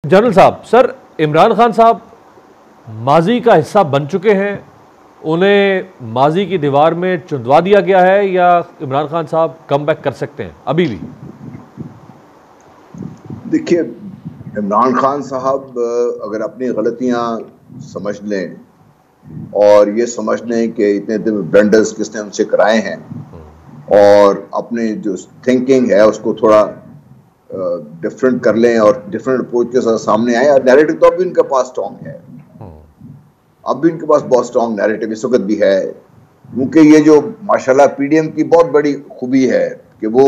General साहब, sir Imran Khan साहब माजी का हिस्सा बन चुके हैं, उन्हें माजी की दीवार में चुंदवा दिया गया है या इमरान खान साहब कम बैक कर सकते हैं अभी भी? देखिए, इमरान खान साहब अगर अपनी गलतियां समझ लें और ये समझ लें कि इतने ब्लंडर्स किसने उनसे कराए हैं और अपने जो थिंकिंग है उसको थोड़ा डिफरेंट कर लें और डिफरेंट अप्रोच के साथ सामने आए। और नैरेटिव तो अब भी इनके पास स्ट्रॉन्ग है, अब भी इनके पास बहुत स्ट्रॉन्ग नैरेटिव इस वक्त भी है, क्योंकि ये जो माशाल्लाह पीडीएम की बहुत बड़ी खूबी है कि वो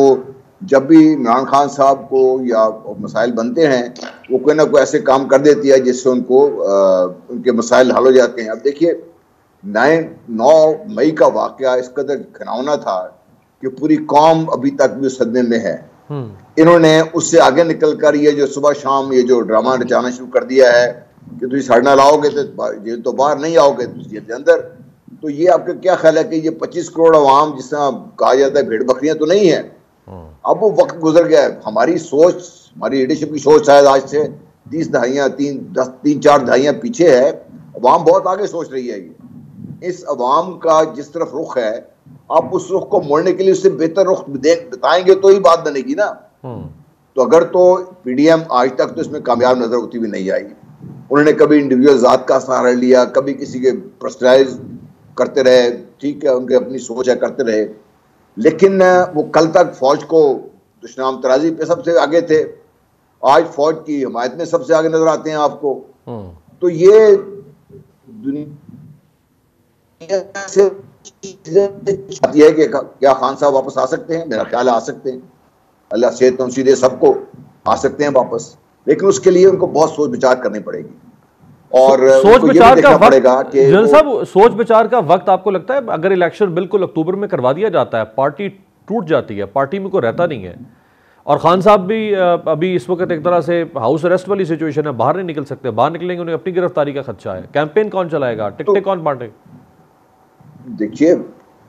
जब भी इमरान खान साहब को या मसाइल बनते हैं वो कोई ना कोई ऐसे काम कर देती है जिससे उनको उनके मसाइल हल हो जाते हैं। अब देखिए 9 मई का वाकया इस कदर घिनौना था कि पूरी कौम अभी तक भी उस सदमे में है। इन्होंने उससे आगे निकलकर ये जो सुबह शाम ये जो ड्रामा रचाना शुरू कर दिया है कि तुम सड़ना लाओगे जेल तो बाहर नहीं आओगे जेल के अंदर। तो ये आपका क्या ख्याल है कि ये 25 करोड़ अवाम जिस तरह कहा जाता है भेड़ बकरियां तो नहीं है। अब वो वक्त गुजर गया है। हमारी सोच, हमारी लीडरशिप की सोच शायद आज से 30 दहाइयां 3-4 दहाइयां पीछे है। अवाम बहुत आगे सोच रही है। इस अवाम का जिस तरफ रुख है, आप उस रुख को मोड़ने के लिए उससे बेहतर रुख बताएंगे तो ही बात बनेगी ना। तो अगर तो पीडीएम आज तक तो इसमें कामयाब नजर होती हुई नहीं आई। उन्होंने कभी इंडिविजुअल जात का सहारा लिया, कभी किसी के पर्सनलाइज करते रहे, ठीक है उनकी अपनी सोच है, करते रहे, लेकिन वो कल तक फौज को दुश्मन तराजी पे सबसे आगे थे, आज फौज की हिमायत में सबसे आगे नजर आते हैं आपको। तो ये दुनिया से चाहती है कि क्या खान साहब वापस आ सकते हैं? मेरा ख्याल आ सकते हैं, अल्लाह सेहत नसीब दे सबको, आ सकते हैं वापस, लेकिन उसके लिए उनको बहुत सोच विचार करनी पड़ेगी और सोच विचार का वक्त पड़ेगा कि जनरल साहब, सोच विचार का वक्त आपको लगता है अगर इलेक्शन बिल्कुल अक्टूबर में करवा दिया जाता है, पार्टी टूट जाती है, पार्टी में कोई रहता नहीं है और खान साहब भी अभी इस वक्त एक तरह से हाउस अरेस्ट वाली सिचुएशन है, बाहर नहीं निकल सकते, बाहर निकलेंगे उन्हें अपनी गिरफ्तारी का खदशा है, कैंपेन कौन चलाएगा, टिकटें कौन बांटेगा? देखिए,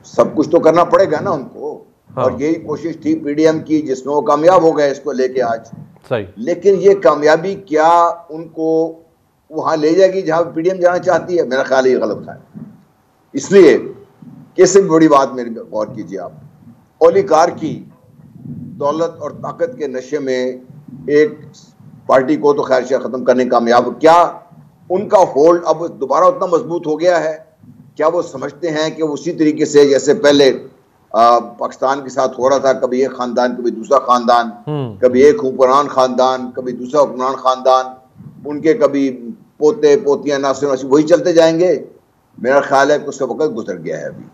सब कुछ तो करना पड़ेगा ना उनको। हाँ। और यही कोशिश थी पीडीएम की जिसमें वो कामयाब हो गए इसको लेके आज। सही। लेकिन ये कामयाबी क्या उनको वहां ले जाएगी जहां पीडीएम जाना चाहती है? मेरा ख्याल ये गलत है। इसलिए कैसे बड़ी बात मेरी गौर कीजिए आप, ओलिगार की दौलत और ताकत के नशे में एक पार्टी को तो खैर खत्म करने कामयाब, क्या उनका होल्ड अब दोबारा उतना मजबूत हो गया है? क्या वो समझते हैं कि उसी तरीके से जैसे पहले पाकिस्तान के साथ हो रहा था, कभी एक खानदान कभी दूसरा खानदान, कभी एक हुक्मरान खानदान कभी दूसरा हुक्मरान खानदान, उनके कभी पोते पोतियां नासिर वही चलते जाएंगे? मेरा ख्याल है कि उसका वक्त गुजर गया है अभी।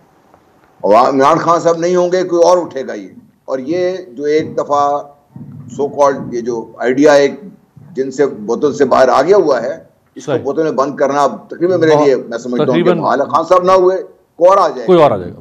और इमरान खान साहब नहीं होंगे, कोई और उठेगा ये। और ये जो एक दफा सो कॉल्ड ये जो आइडिया एक जिनसे बोतल से बाहर आ गया हुआ है, इसको बोतल में बंद करना तकरीबन मेरे लिए मैं समझता हूँ कि खान साहब ना हुए कोई और आ जाएगा।